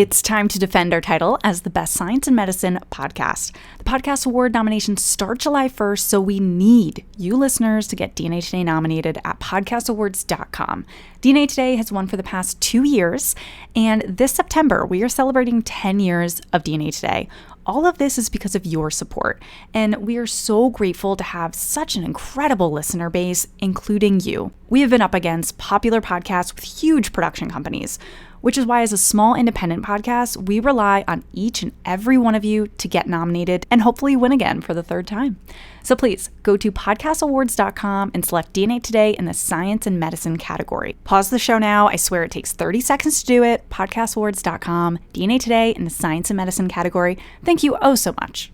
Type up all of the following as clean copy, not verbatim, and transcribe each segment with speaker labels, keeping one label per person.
Speaker 1: It's time to defend our title as the best science and medicine podcast. The podcast award nominations start July 1st, so we need you listeners to get DNA Today nominated at podcastawards.com. DNA Today has won for the past 2 years, and this September we are celebrating 10 years of DNA Today. All of this is because of your support, and we are so grateful to have such an incredible listener base, including you. We have been up against popular podcasts with huge production companies, which is why as a small independent podcast, we rely on each and every one of you to get nominated and hopefully win again for the third time. So please go to podcastawards.com and select DNA Today in the science and medicine category. Pause the show now. I swear it takes 30 seconds to do it. Podcastawards.com, DNA Today in the science and medicine category. Thank you oh so much.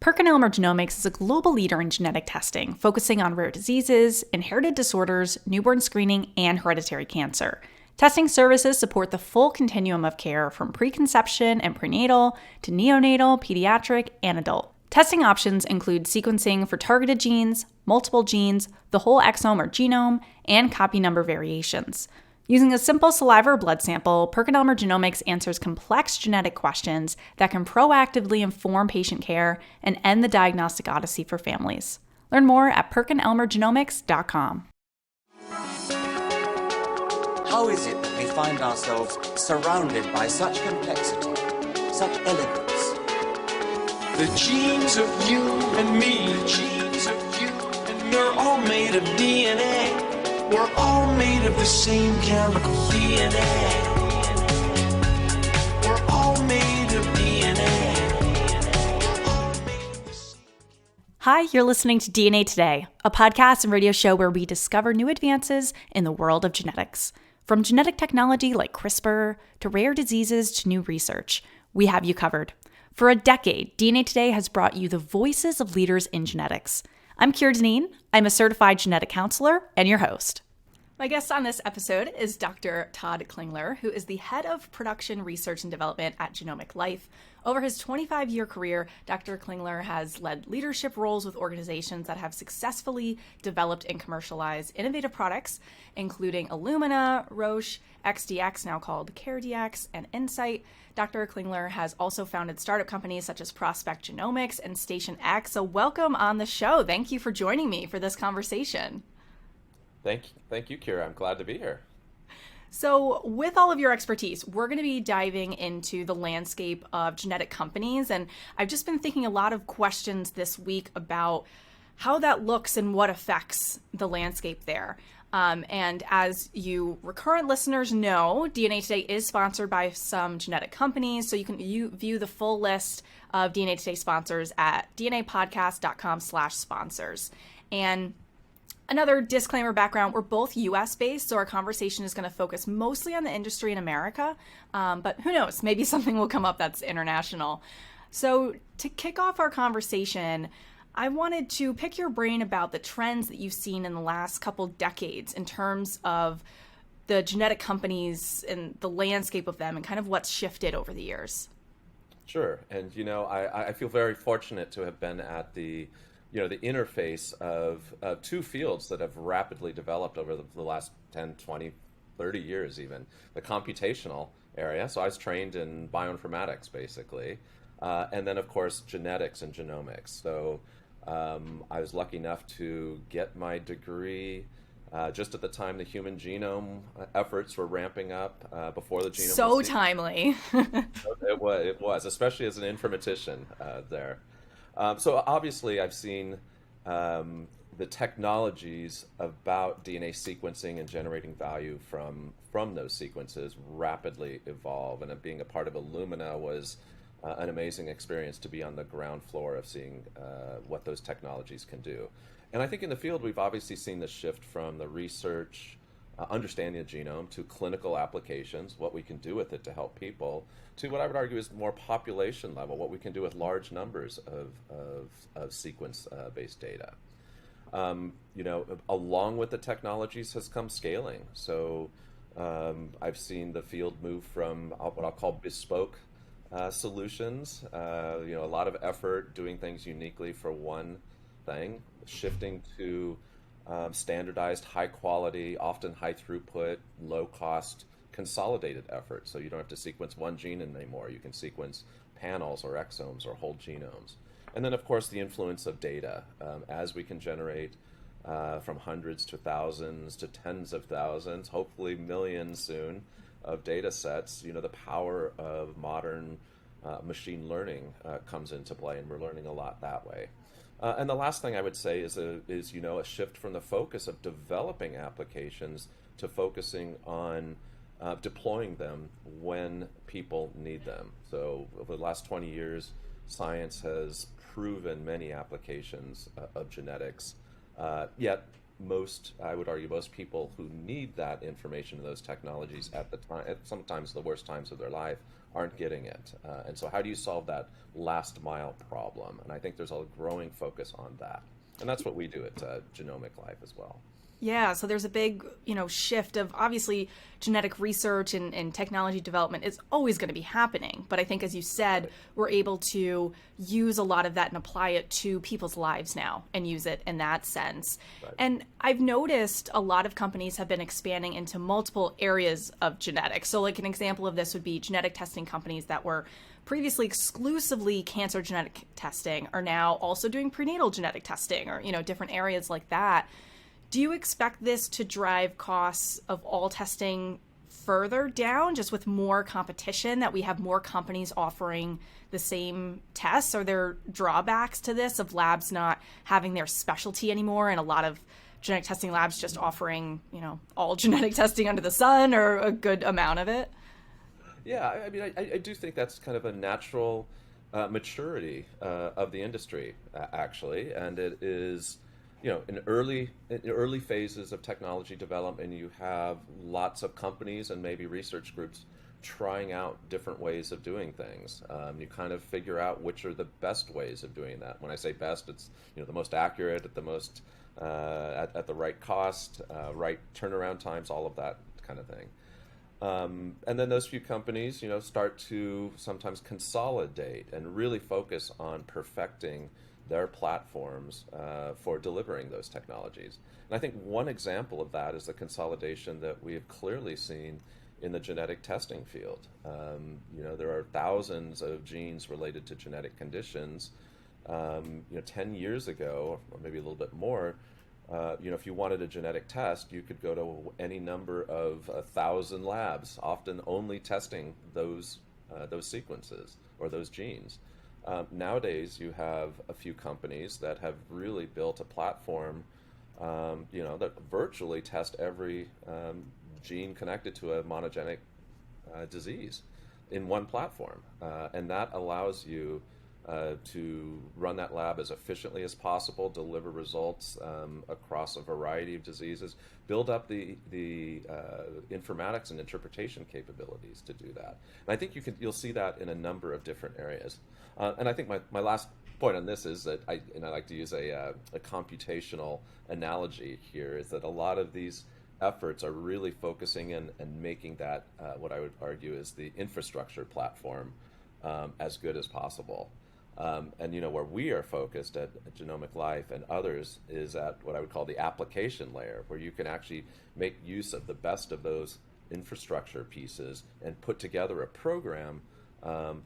Speaker 1: PerkinElmer Genomics is a global leader in genetic testing, focusing on rare diseases, inherited disorders, newborn screening, and hereditary cancer. Testing services support the full continuum of care from preconception and prenatal to neonatal, pediatric, and adult. Testing options include sequencing for targeted genes, multiple genes, the whole exome or genome, and copy number variations. Using a simple saliva or blood sample, PerkinElmer Genomics answers complex genetic questions that can proactively inform patient care and end the diagnostic odyssey for families. Learn more at PerkinElmerGenomics.com.
Speaker 2: How is it that we find ourselves surrounded by such complexity, such elegance?
Speaker 3: The genes of you and me, the genes of you and me, we're all made of DNA. We're all made of the same chemical DNA. We're all made of DNA.
Speaker 1: Hi, you're listening to DNA Today, a podcast and radio show where we discover new advances in the world of genetics. From genetic technology like CRISPR to rare diseases to new research, we have you covered. For a decade, DNA Today has brought you the voices of leaders in genetics. I'm Keira Deneen. I'm a certified genetic counselor and your host. My guest on this episode is Dr.Tod Klingler, who is the head of production research and development at Genomic Life. Over his 25-year career, Dr. Klingler has led leadership roles with organizations that have successfully developed and commercialized innovative products, including Illumina, Roche, XDX, now called CareDx, and Incyte. Dr. Klingler has also founded startup companies such as Prospect Genomics and Station X. So welcome on the show. Thank you for joining me for this conversation.
Speaker 4: Thank you, Keira. I'm glad to be here.
Speaker 1: So with all of your expertise, we're going to be diving into the landscape of genetic companies. And I've just been thinking a lot of questions this week about how that looks and what affects the landscape there. And as you recurrent listeners know, DNA Today is sponsored by some genetic companies. So you can view the full list of DNA Today sponsors at dnapodcast.com/sponsors. And another disclaimer background, we're both US based, so our conversation is going to focus mostly on the industry in America, but who knows, maybe something will come up that's international. So to kick off our conversation, I wanted to pick your brain about the trends that you've seen in the last couple decades in terms of the genetic companies and the landscape of them and kind of what's shifted over the years.
Speaker 4: Sure, and I feel very fortunate to have been at the interface of two fields that have rapidly developed over the last 10, 20, 30 years even. The computational area, so I was trained in bioinformatics basically, and then of course genetics and genomics. So I was lucky enough to get my degree just at the time the human genome efforts were ramping up before the genome.
Speaker 1: So timely.
Speaker 4: It was, especially as an informatician there. So obviously I've seen the technologies about DNA sequencing and generating value from those sequences rapidly evolve, and being a part of Illumina was an amazing experience to be on the ground floor of seeing what those technologies can do. And I think in the field we've obviously seen the shift from the research, understanding the genome, to clinical applications, what we can do with it to help people, to what I would argue is more population level, what we can do with large numbers of sequence-based data. Along with the technologies has come scaling. So I've seen the field move from what I'll call bespoke solutions, a lot of effort doing things uniquely for one thing, shifting to standardized, high quality, often high throughput, low cost consolidated effort. So you don't have to sequence one gene anymore. You can sequence panels or exomes or whole genomes. And then, of course, the influence of data. As we can generate from hundreds to thousands to tens of thousands, hopefully millions soon, of data sets, the power of modern machine learning comes into play, and we're learning a lot that way. And the last thing I would say is a shift from the focus of developing applications to focusing on deploying them when people need them. So over the last 20 years, science has proven many applications of genetics, yet I would argue most people who need that information and those technologies at sometimes the worst times of their life, aren't getting it. And so how do you solve that last mile problem? And I think there's a growing focus on that. And that's what we do at Genomic Life as well.
Speaker 1: Yeah, so there's a big, shift of obviously genetic research and technology development is always going to be happening. But I think, as you said, we're able to use a lot of that and apply it to people's lives now and use it in that sense. Right. And I've noticed a lot of companies have been expanding into multiple areas of genetics. So like an example of this would be genetic testing companies that were previously exclusively cancer genetic testing are now also doing prenatal genetic testing or, different areas like that. Do you expect this to drive costs of all testing further down, just with more competition, that we have more companies offering the same tests? Are there drawbacks to this of labs not having their specialty anymore and a lot of genetic testing labs just offering, all genetic testing under the sun or a good amount of it?
Speaker 4: Yeah, I mean, I do think that's kind of a natural maturity of the industry, actually, and it is... in early phases of technology development, you have lots of companies and maybe research groups trying out different ways of doing things. You kind of figure out which are the best ways of doing that. When I say best, it's the most accurate, at the most at the right cost, right turnaround times, all of that kind of thing. And then those few companies, start to sometimes consolidate and really focus on perfecting their platforms for delivering those technologies. And I think one example of that is the consolidation that we have clearly seen in the genetic testing field. There are thousands of genes related to genetic conditions. 10 years ago, or maybe a little bit more, if you wanted a genetic test, you could go to any number of 1,000 labs, often only testing those sequences or those genes. Nowadays, you have a few companies that have really built a platform, that virtually test every gene connected to a monogenic disease in one platform. And that allows you to run that lab as efficiently as possible, deliver results across a variety of diseases, build up the informatics and interpretation capabilities to do that. And I think you'll see that in a number of different areas. And I think my last point on this is that I like to use a computational analogy here, is that a lot of these efforts are really focusing in and making that what I would argue is the infrastructure platform as good as possible. And where we are focused at Genomic Life and others is at what I would call the application layer, where you can actually make use of the best of those infrastructure pieces and put together a program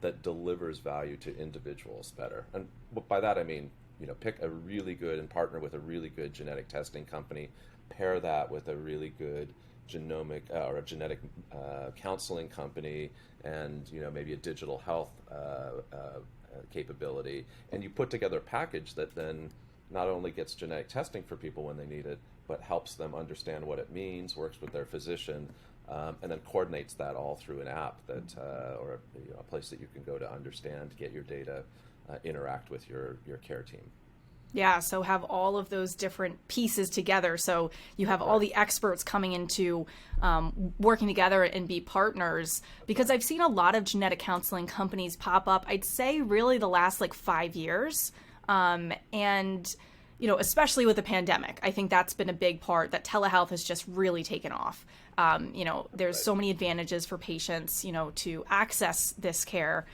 Speaker 4: that delivers value to individuals better. And by that I mean, pick a really good and partner with a really good genetic testing company, pair that with a really good genomic or a genetic counseling company, and maybe a digital health capability, and you put together a package that then not only gets genetic testing for people when they need it, but helps them understand what it means, works with their physician, and then coordinates that all through an app that or a place that you can go to understand, get your data, interact with your care team.
Speaker 1: Yeah, so have all of those different pieces together. So you have all the experts coming into working together and be partners. Because I've seen a lot of genetic counseling companies pop up, I'd say really the last 5 years. And, especially with the pandemic, I think that's been a big part, that telehealth has just really taken off. There's so many advantages for patients, to access this care,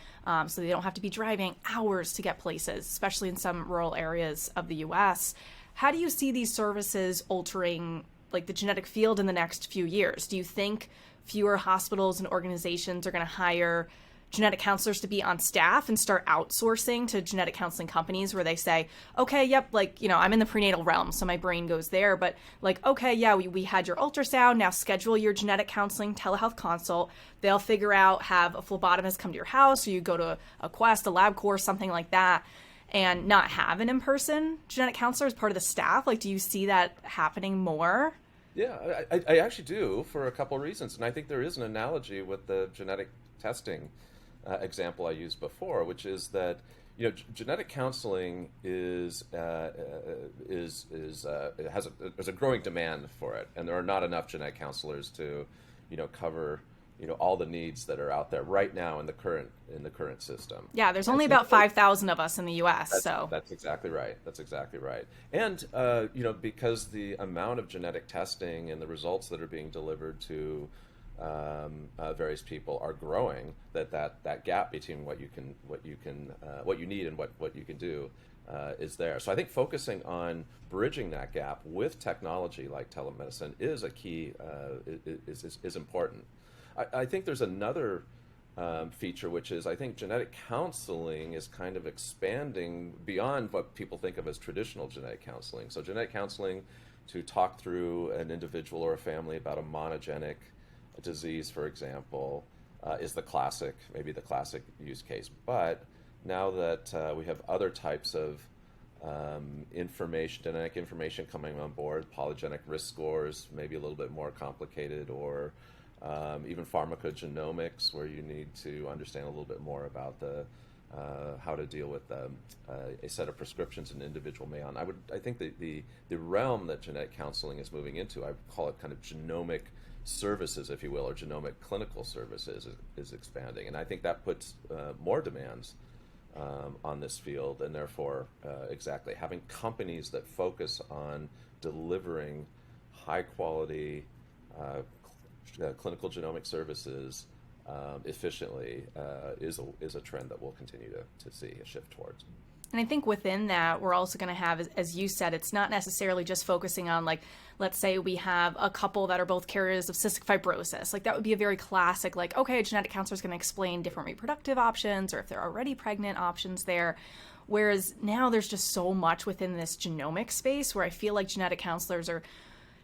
Speaker 1: so they don't have to be driving hours to get places, especially in some rural areas of the U.S. How do you see these services altering, the genetic field in the next few years? Do you think fewer hospitals and organizations are going to hire genetic counselors to be on staff and start outsourcing to genetic counseling companies where they say, okay, yep, like, you know, I'm in the prenatal realm, so my brain goes there, but like, okay, yeah, we had your ultrasound, now schedule your genetic counseling telehealth consult. They'll figure out, have a phlebotomist come to your house, or you go to a Quest, a LabCorp, something like that, and not have an in-person genetic counselor as part of the staff. Like, do you see that happening more?
Speaker 4: Yeah, I actually do, for a couple of reasons. And I think there is an analogy with the genetic testing example I used before, which is that, you know, genetic counseling there's a growing demand for it, and there are not enough genetic counselors to, you know, cover, you know, all the needs that are out there right now in the current system.
Speaker 1: Yeah, there's only about 5,000 of us in the U.S.
Speaker 4: That's exactly right. That's exactly right. And you know, because the amount of genetic testing and the results that are being delivered to various people are growing, that gap between what you need and what you can do is there. So I think focusing on bridging that gap with technology like telemedicine is a key is important. I think there's another feature, which is I think genetic counseling is kind of expanding beyond what people think of as traditional genetic counseling. So genetic counseling to talk through an individual or a family about a monogenic disease, for example, is maybe the classic use case. But now that we have other types of genetic information coming on board, polygenic risk scores, maybe a little bit more complicated, or even pharmacogenomics, where you need to understand a little bit more about how to deal with a set of prescriptions an individual may on. I think the realm that genetic counseling is moving into, I call it kind of genomic services, if you will, or genomic clinical services is expanding, and I think that puts more demands on this field, and therefore exactly having companies that focus on delivering high quality clinical genomic services efficiently is a trend that we'll continue to see a shift towards.
Speaker 1: And I think within that, we're also going to have, as you said, it's not necessarily just focusing on, like, let's say we have a couple that are both carriers of cystic fibrosis. Like, that would be a very classic, like, okay, a genetic counselor is going to explain different reproductive options, or if they're already pregnant, options there. Whereas now there's just so much within this genomic space where I feel like genetic counselors are,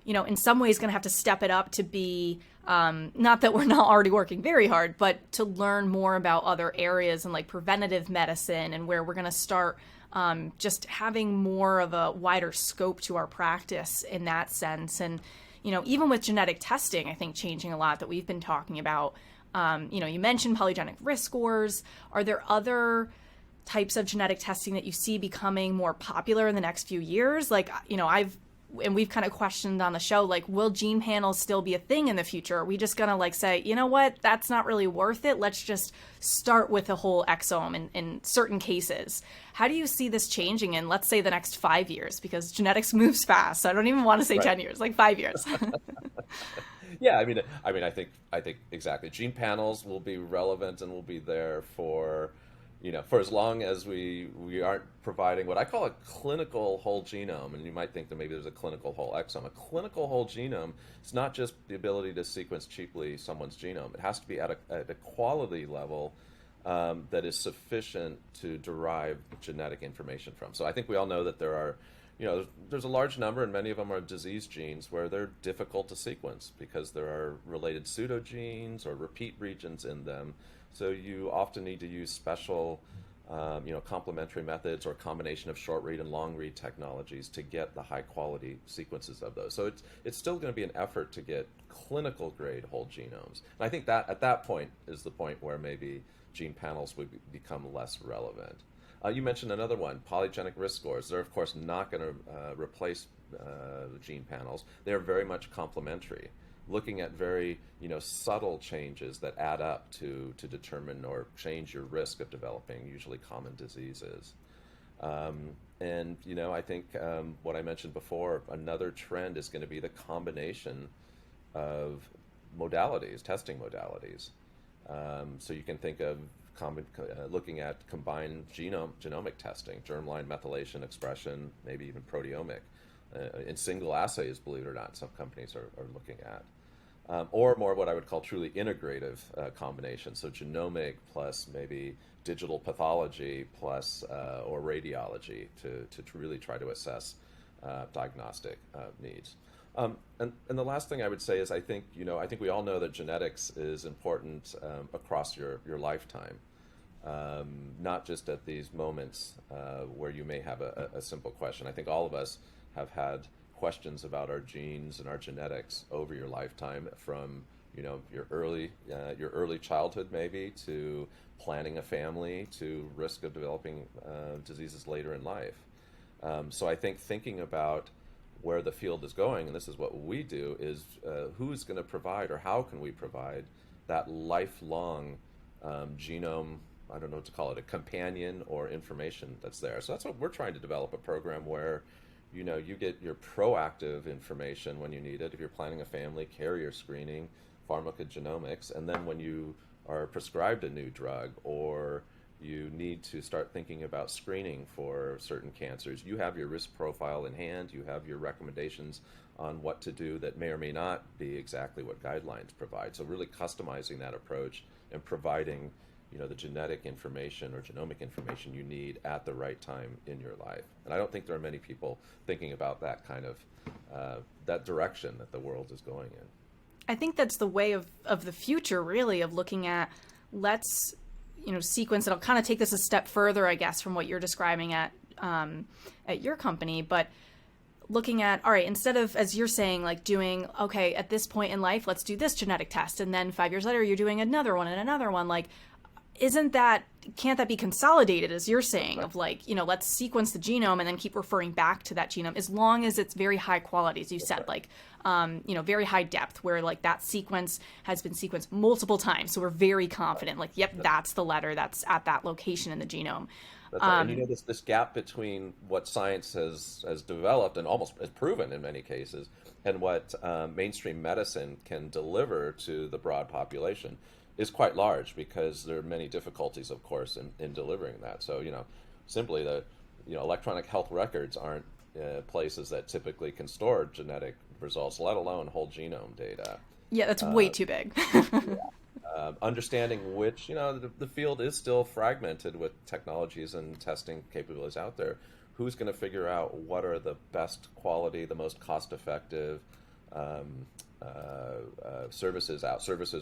Speaker 1: you know, in some ways going to have to step it up to be, not that we're not already working very hard, but to learn more about other areas and like preventative medicine, and where we're going to start just having more of a wider scope to our practice in that sense. And, you know, even with genetic testing, I think changing a lot that we've been talking about, you know, you mentioned polygenic risk scores. Are there other types of genetic testing that you see becoming more popular in the next few years? Like, you know, we've kind of questioned on the show, like, will gene panels still be a thing in the future? Are we just going to like say, you know what, that's not really worth it. Let's just start with a whole exome in certain cases. How do you see this changing in, let's say, the next 5 years? Because genetics moves fast. So I don't even want to say 10 years, like 5 years.
Speaker 4: Yeah, I mean, I think exactly. Gene panels will be relevant and will be there for, you know, for as long as we aren't providing what I call a clinical whole genome. And you might think that maybe there's a clinical whole exome. A clinical whole genome is not just the ability to sequence cheaply someone's genome. It has to be at a quality level that is sufficient to derive genetic information from. So I think we all know that there are, you know, there's a large number, and many of them are disease genes where they're difficult to sequence because there are related pseudogenes or repeat regions in them. So you often need to use special, you know, complementary methods or a combination of short read and long read technologies to get the high quality sequences of those. So it's still going to be an effort to get clinical grade whole genomes. And I think that at that point is the point where maybe gene panels would become less relevant. You mentioned another one, polygenic risk scores. They're of course not going to replace the gene panels. They're very much complementary, looking at very, you know, subtle changes that add up to determine or change your risk of developing usually common diseases. And, you know, I think what I mentioned before, another trend is going to be the combination of modalities, testing modalities. So you can think of looking at combined genomic testing, germline methylation expression, maybe even proteomic, in single assays, believe it or not, some companies are looking at. or more what I would call truly integrative combination. So genomic plus maybe digital pathology plus or radiology to really try to assess diagnostic needs. And the last thing I would say is I think we all know that genetics is important across your lifetime, not just at these moments where you may have a simple question. I think all of us have had questions about our genes and our genetics over your lifetime, from your early childhood maybe to planning a family to risk of developing diseases later in life. So I think thinking about where the field is going, and this is what we do, is who's going to provide, or how can we provide that lifelong genome, I don't know what to call it, a companion or information that's there. So that's what we're trying to develop, a program where you get your proactive information when you need it, if you're planning a family, carrier screening, pharmacogenomics, and then when you are prescribed a new drug or you need to start thinking about screening for certain cancers, you have your risk profile in hand, you have your recommendations on what to do that may or may not be exactly what guidelines provide. So really customizing that approach and providing the genetic information or genomic information you need at the right time in your life. And I don't think there are many people thinking about that kind of that direction that the world is going in.
Speaker 1: I think that's the way of the future, really, of looking at, let's sequence, and I'll kind of take this a step further, I guess, from what you're describing at your company, but looking at, all right, instead of, as you're saying, like doing, okay, at this point in life, let's do this genetic test, and then 5 years later, you're doing another one and another one, like, can't that be consolidated, as you're saying, of like, let's sequence the genome and then keep referring back to that genome, as long as it's very high quality, as you said, like, very high depth, where like that sequence has been sequenced multiple times. So we're very confident, like, yep, that's the letter that's at that location in the genome.
Speaker 4: That's right. And this gap between what science has developed and almost has proven in many cases, and what mainstream medicine can deliver to the broad population is quite large, because there are many difficulties, of course, in delivering that. So, simply the electronic health records aren't places that typically can store genetic results, let alone whole genome data.
Speaker 1: Yeah, that's way too big.
Speaker 4: Understanding which, the field is still fragmented with technologies and testing capabilities out there. Who's going to figure out what are the best quality, the most cost-effective services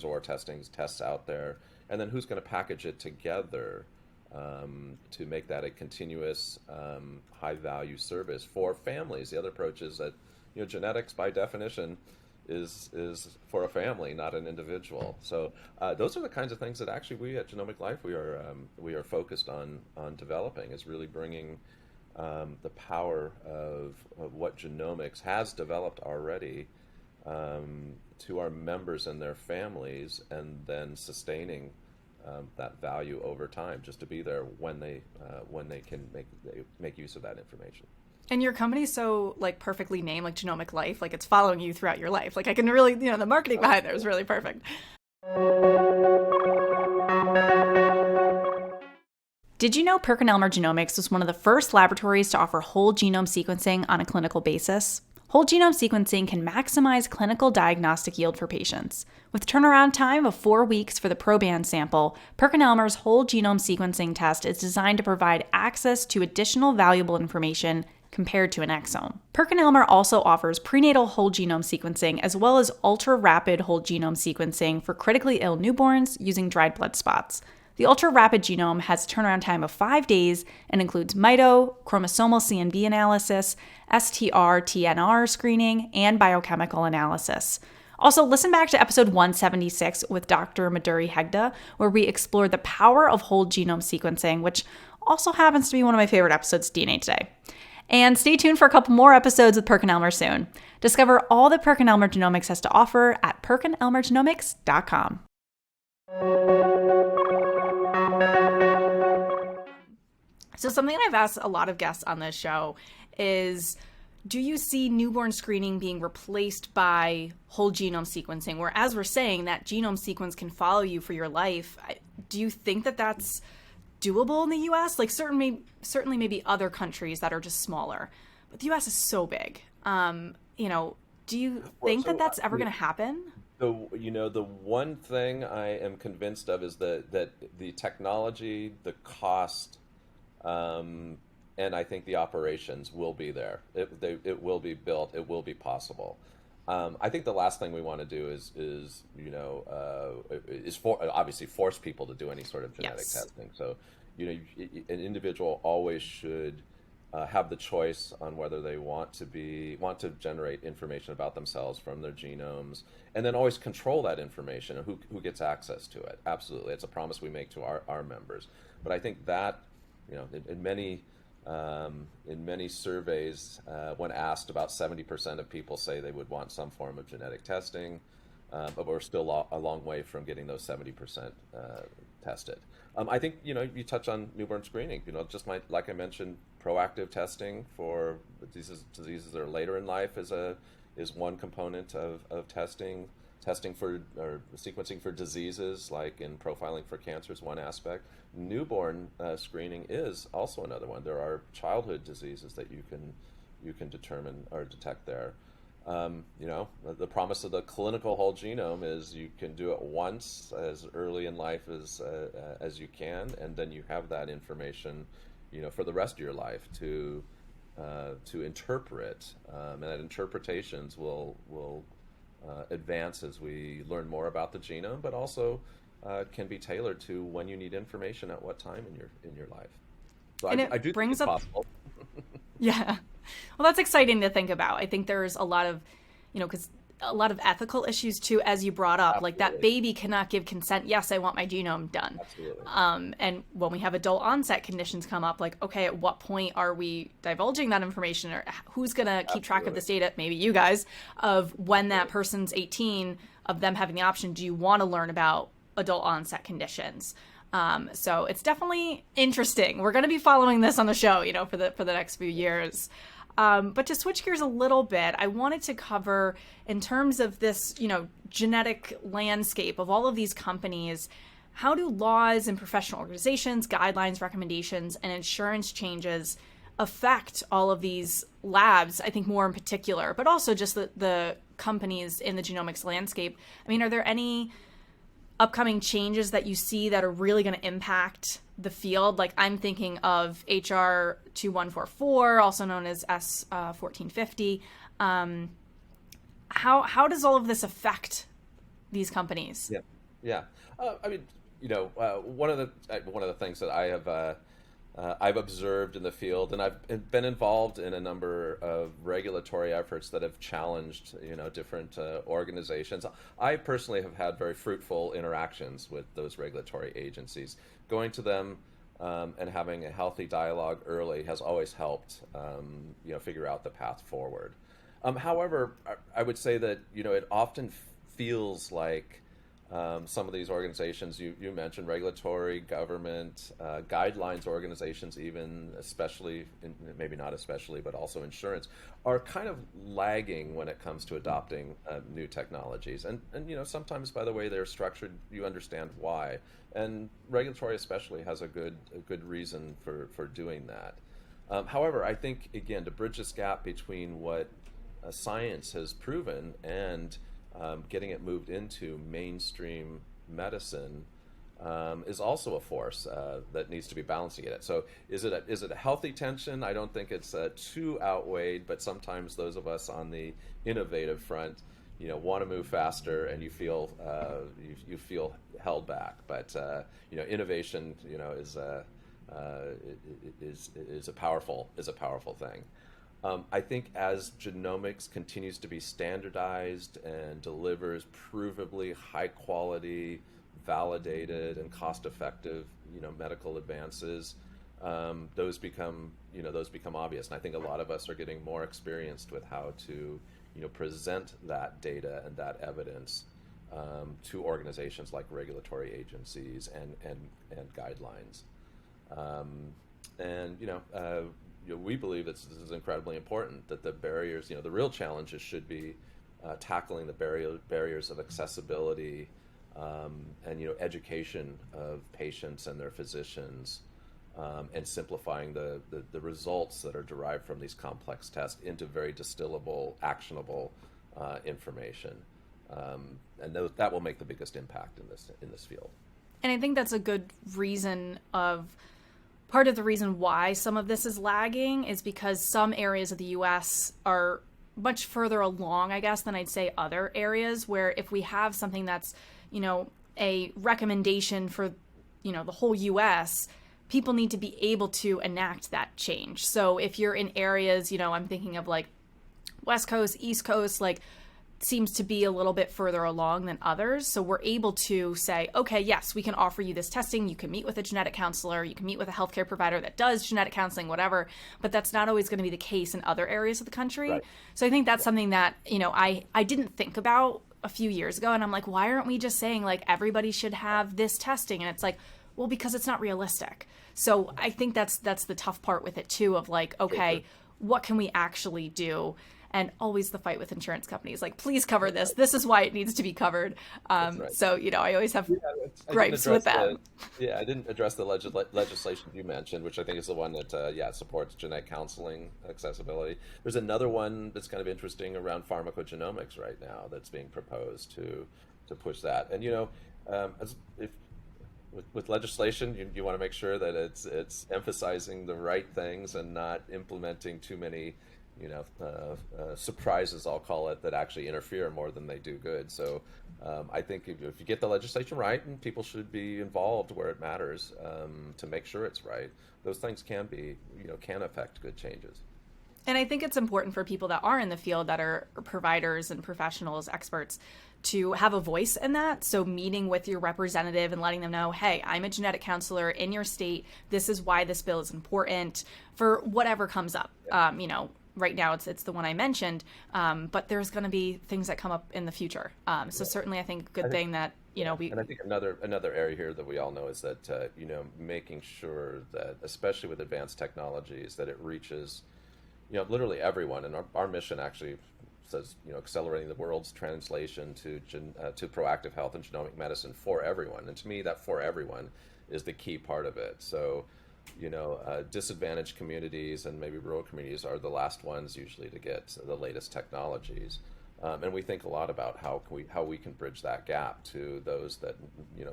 Speaker 4: or tests out there, and then who's going to package it together to make that a continuous high-value service for families. The other approach is that genetics, by definition, is for a family, not an individual. So those are the kinds of things that actually we at Genomic Life we are focused on developing, is really bringing the power of what genomics has developed already to our members and their families, and then sustaining that value over time, just to be there when they can make use of that information.
Speaker 1: And your company's so like perfectly named, like Genomic Life, like it's following you throughout your life. Like I can really, the marketing behind there is really perfect. Did you know PerkinElmer Genomics was one of the first laboratories to offer whole genome sequencing on a clinical basis? Whole genome sequencing can maximize clinical diagnostic yield for patients. With turnaround time of 4 weeks for the proband sample, PerkinElmer's whole genome sequencing test is designed to provide access to additional valuable information compared to an exome. PerkinElmer also offers prenatal whole genome sequencing as well as ultra-rapid whole genome sequencing for critically ill newborns using dried blood spots. The ultra-rapid genome has a turnaround time of 5 days and includes mito, chromosomal CNV analysis, STR-TNR screening, and biochemical analysis. Also, listen back to episode 176 with Dr. Madhuri Hegde, where we explored the power of whole genome sequencing, which also happens to be one of my favorite episodes of DNA Today. And stay tuned for a couple more episodes with PerkinElmer soon. Discover all that PerkinElmer Genomics has to offer at PerkinElmerGenomics.com. So something I've asked a lot of guests on this show is, do you see newborn screening being replaced by whole genome sequencing? Where, as we're saying, that genome sequence can follow you for your life. Do you think that that's doable in the U.S.? Like certainly maybe other countries that are just smaller, but the U.S. is so big. Do you think that that's ever going to happen?
Speaker 4: The one thing I am convinced of is that the technology, the cost, and I think the operations will be there. It will be built. It will be possible. I think the last thing we want to do is obviously force people to do any sort of genetic
Speaker 1: Yes.
Speaker 4: testing. So, an individual always should have the choice on whether they want to generate information about themselves from their genomes, and then always control that information and who gets access to it. Absolutely, it's a promise we make to our members. But I think that in many surveys, when asked, about 70% of people say they would want some form of genetic testing, but we're still a long way from getting those 70% tested. I think you touch on newborn screening. Like I mentioned, proactive testing for diseases that are later in life is one component of testing. Testing for or sequencing for diseases, like in profiling for cancer, is one aspect. Newborn screening is also another one. There are childhood diseases that you can determine or detect there. The promise of the clinical whole genome is you can do it once as early in life as you can, and then you have that information, for the rest of your life to interpret, and that interpretations will advance as we learn more about the genome, but also can be tailored to when you need information at what time in your life. So
Speaker 1: And
Speaker 4: I do think it's possible.
Speaker 1: Yeah. Well, that's exciting to think about. I think there's a lot of, because a lot of ethical issues too, as you brought up, like that baby cannot give consent. Yes, I want my genome done.
Speaker 4: Absolutely.
Speaker 1: And when we have adult onset conditions come up, like, okay, at what point are we divulging that information, or who's going to keep track of this data? Maybe you guys, of when that person's 18, of them having the option. Do you want to learn about adult onset conditions? So it's definitely interesting. We're going to be following this on the show, for the next few years. But to switch gears a little bit, I wanted to cover, in terms of this, genetic landscape of all of these companies, how do laws and professional organizations, guidelines, recommendations, and insurance changes affect all of these labs, I think more in particular, but also just the companies in the genomics landscape? I mean, are there any upcoming changes that you see that are really going to impact the field? Like, I'm thinking of HR 2144, also known as S 1450. How does all of this affect these companies?
Speaker 4: Yeah. One of the things that I've observed in the field, and I've been involved in a number of regulatory efforts that have challenged, different organizations. I personally have had very fruitful interactions with those regulatory agencies. Going to them and having a healthy dialogue early has always helped, figure out the path forward. However, I would say that, it often feels like some of these organizations you mentioned, regulatory, government, guidelines organizations, even, especially, maybe not especially, but also insurance, are kind of lagging when it comes to adopting new technologies. And sometimes, by the way they're structured, you understand why. And regulatory especially has a good reason for doing that. However, I think, again, to bridge this gap between what science has proven and getting it moved into mainstream medicine is also a force that needs to be balancing it. So is it a healthy tension? I don't think it's too outweighed, but sometimes those of us on the innovative front, want to move faster, and you feel held back. But innovation, is a powerful thing. I think as genomics continues to be standardized and delivers provably high quality, validated, and cost-effective, medical advances, those become obvious. And I think a lot of us are getting more experienced with how to, present that data and that evidence to organizations like regulatory agencies and guidelines. We believe this is incredibly important, that the barriers, the real challenges should be tackling the barriers of accessibility and education of patients and their physicians, and simplifying the results that are derived from these complex tests into very distillable, actionable information. And that will make the biggest impact in this field.
Speaker 1: And I think that's a good part of the reason why some of this is lagging is because some areas of the US are much further along, I guess, than I'd say other areas, where if we have something that's, a recommendation for, the whole US, people need to be able to enact that change. So if you're in areas, I'm thinking of like West Coast, East Coast, like seems to be a little bit further along than others. So we're able to say, okay, yes, we can offer you this testing. You can meet with a genetic counselor. You can meet with a healthcare provider that does genetic counseling, whatever. But that's not always going to be the case in other areas of the country. Right. So I think that's something that, I didn't think about a few years ago. And I'm like, why aren't we just saying like everybody should have this testing? And it's like, well, because it's not realistic. So I think that's the tough part with it too, of like, okay, what can we actually do? And always the fight with insurance companies, like, please cover this. This is why it needs to be covered. Right. So, I always have gripes with that.
Speaker 4: I didn't address the legislation you mentioned, which I think is the one that, supports genetic counseling accessibility. There's another one that's kind of interesting around pharmacogenomics right now that's being proposed to push that. And, with legislation, you want to make sure that it's emphasizing the right things and not implementing too many surprises, I'll call it, that actually interfere more than they do good. So I think if you get the legislation right, and people should be involved where it matters to make sure it's right, those things can affect good changes.
Speaker 1: And I think it's important for people that are in the field, that are providers and professionals, experts, to have a voice in that. So meeting with your representative and letting them know, hey, I'm a genetic counselor in your state. This is why this bill is important for whatever comes up. Right now it's the one I mentioned, but there's going to be things that come up in the future. So certainly I think a good thing that, And
Speaker 4: I think another area here that we all know is that, making sure that, especially with advanced technologies, that it reaches, literally everyone. And our mission actually says, accelerating the world's translation to proactive health and genomic medicine for everyone. And to me, that for everyone is the key part of it. So, disadvantaged communities and maybe rural communities are the last ones usually to get the latest technologies. And we think a lot about how we can bridge that gap to those that,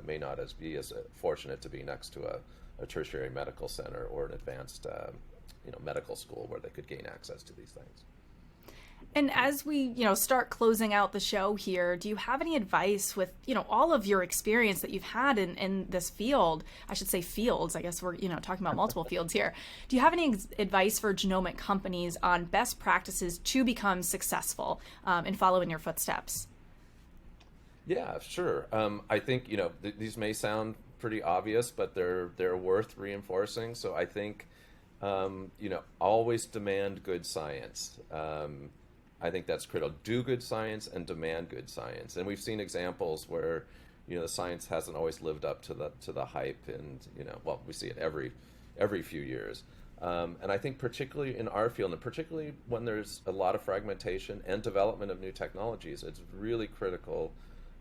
Speaker 4: may not be as fortunate to be next to a tertiary medical center or an advanced, medical school where they could gain access to these things.
Speaker 1: And as we, start closing out the show here, do you have any advice with, all of your experience that you've had in this field? I should say fields. I guess we're, talking about multiple fields here. Do you have any advice for genomic companies on best practices to become successful and follow in your footsteps?
Speaker 4: Yeah, sure. I think, these may sound pretty obvious, but they're worth reinforcing. So I think, always demand good science. I think that's critical. Do good science and demand good science. And we've seen examples where, the science hasn't always lived up to the hype, and we see it every few years. And I think particularly in our field, and particularly when there's a lot of fragmentation and development of new technologies, it's really critical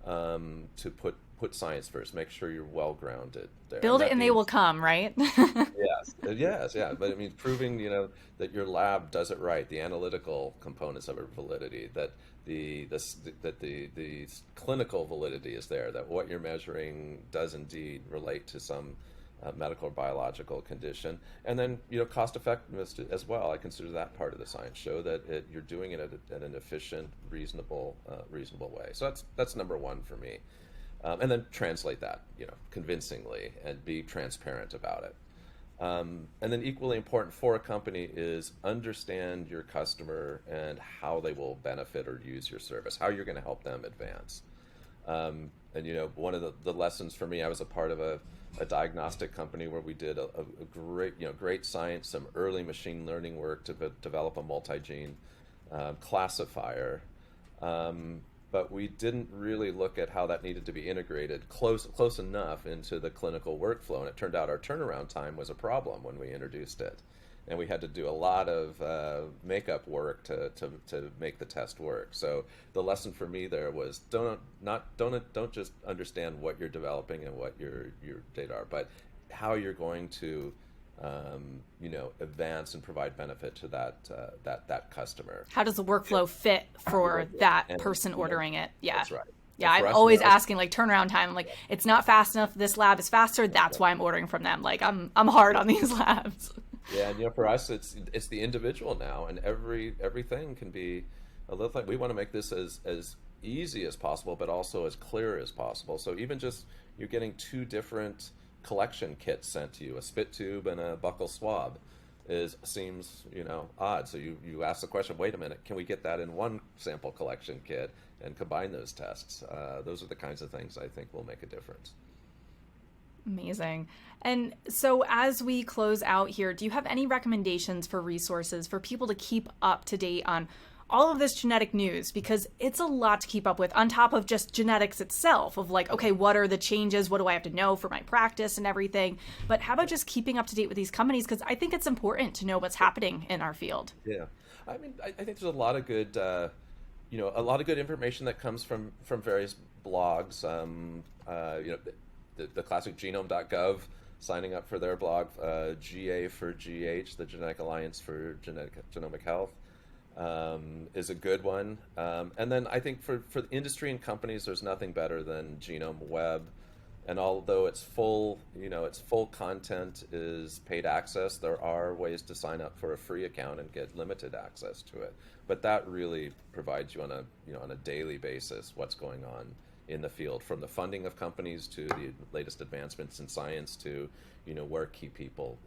Speaker 4: to put science first. Make sure you're well grounded there.
Speaker 1: Build it and they will come, right?
Speaker 4: Yes, yeah. But it means proving, that your lab does it right, the analytical components of it, validity, that the clinical validity is there, that what you're measuring does indeed relate to some medical or biological condition, and then cost effectiveness as well. I consider that part of the science. Show that you're doing it at an efficient, reasonable way. So that's number one for me. And then translate that, convincingly, and be transparent about it. And then equally important for a company is understand your customer and how they will benefit or use your service, how you're going to help them advance. And one of the lessons for me, I was a part of a diagnostic company where we did a great science, some early machine learning work to develop a multi-gene classifier. But we didn't really look at how that needed to be integrated close enough into the clinical workflow. And it turned out our turnaround time was a problem when we introduced it. And we had to do a lot of makeup work to make the test work. So the lesson for me there was don't just understand what you're developing and what your data are, but how you're going to advance and provide benefit to that customer.
Speaker 1: How does the workflow fit for that
Speaker 4: And,
Speaker 1: person ordering it? Yeah.
Speaker 4: That's right.
Speaker 1: Yeah,
Speaker 4: And for
Speaker 1: I'm
Speaker 4: us,
Speaker 1: always asking like turnaround time. I'm like, it's not fast enough. This lab is faster. That's why I'm ordering from them. Like I'm hard on these labs.
Speaker 4: Yeah, and for us, it's the individual now, and everything can be a little thing. We want to make this as easy as possible, but also as clear as possible. So even just you're getting 2 different collection kits sent to you, a spit tube and a buccal swab, seems odd. So you ask the question, wait a minute, can we get that in one sample collection kit and combine those tests? Those are the kinds of things I think will make a difference.
Speaker 1: Amazing. And so as we close out here, do you have any recommendations for resources for people to keep up to date on all of this genetic news? Because it's a lot to keep up with on top of just genetics itself of like, okay, what are the changes? What do I have to know for my practice and everything? But how about just keeping up to date with these companies? Because I think it's important to know what's happening in our field.
Speaker 4: Yeah. I mean, I think there's a lot of good, a lot of good information that comes from various blogs. The classic genome.gov, signing up for their blog, GA for GH, the Genetic Alliance for Genomic Health, is a good one. And then I think for the industry and companies, there's nothing better than Genome Web. And although its full content is paid access, there are ways to sign up for a free account and get limited access to it. But that really provides you on a daily basis what's going on in the field, from the funding of companies to the latest advancements in science to where key people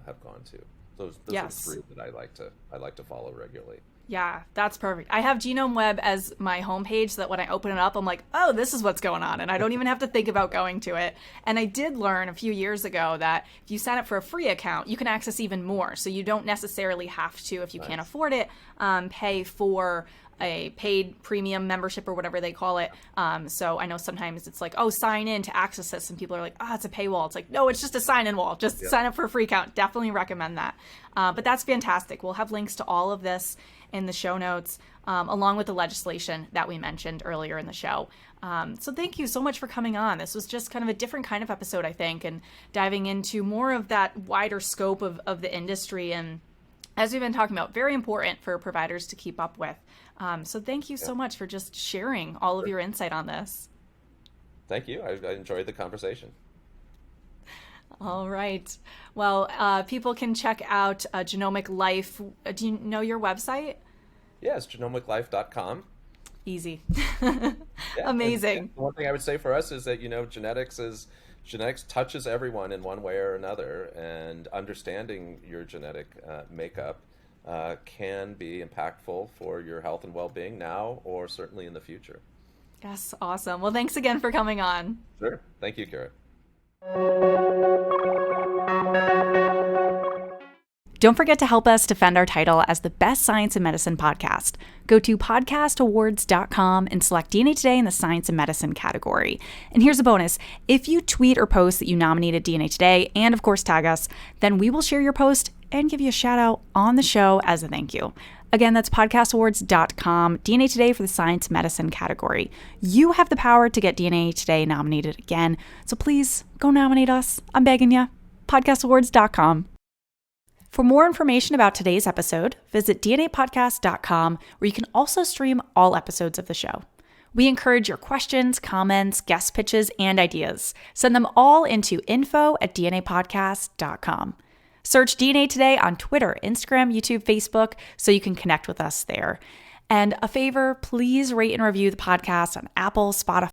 Speaker 4: have gone to. Those
Speaker 1: Yes.
Speaker 4: are 3 that I like to follow regularly.
Speaker 1: Yeah, that's perfect. I have Genome Web as my homepage so that when I open it up, I'm like, oh, this is what's going on. And I don't even have to think about going to it. And I did learn a few years ago that if you sign up for a free account, you can access even more. So you don't necessarily have to, if you can't afford it, pay for a paid premium membership or whatever they call it. So I know sometimes it's like, oh, sign in to access this. And people are like, oh, it's a paywall. It's like, no, it's just a sign-in wall. Just sign up for a free account. Definitely recommend that. But that's fantastic. We'll have links to all of this in the show notes, along with the legislation that we mentioned earlier in the show. So thank you so much for coming on. This was just kind of a different kind of episode, I think, and diving into more of that wider scope of the industry. And as we've been talking about, very important for providers to keep up with. So thank you so much for just sharing all of your insight on this.
Speaker 4: Thank you. I enjoyed the conversation.
Speaker 1: All right. Well, people can check out Genomic Life. Do you know your website?
Speaker 4: Yeah, it's genomiclife.com.
Speaker 1: Easy.
Speaker 4: Yeah,
Speaker 1: Amazing.
Speaker 4: And one thing I would say for us is that, genetics touches everyone in one way or another, and understanding your genetic makeup can be impactful for your health and well-being now or certainly in the future.
Speaker 1: Yes, awesome. Well, thanks again for coming on.
Speaker 4: Sure. Thank you, Kara.
Speaker 1: Don't forget to help us defend our title as the best science and medicine podcast. Go to podcastawards.com and select DNA Today in the science and medicine category. And here's a bonus. If you tweet or post that you nominated DNA Today and of course tag us, then we will share your post and give you a shout out on the show as a thank you. Again, that's podcastawards.com, DNA Today for the science medicine category. You have the power to get DNA Today nominated again, so please go nominate us. I'm begging you. podcastawards.com. For more information about today's episode, visit DNApodcast.com, where you can also stream all episodes of the show. We encourage your questions, comments, guest pitches, and ideas. Send them all into info@DNApodcast.com. Search DNA Today on Twitter, Instagram, YouTube, Facebook, so you can connect with us there. And a favor, please rate and review the podcast on Apple, Spotify,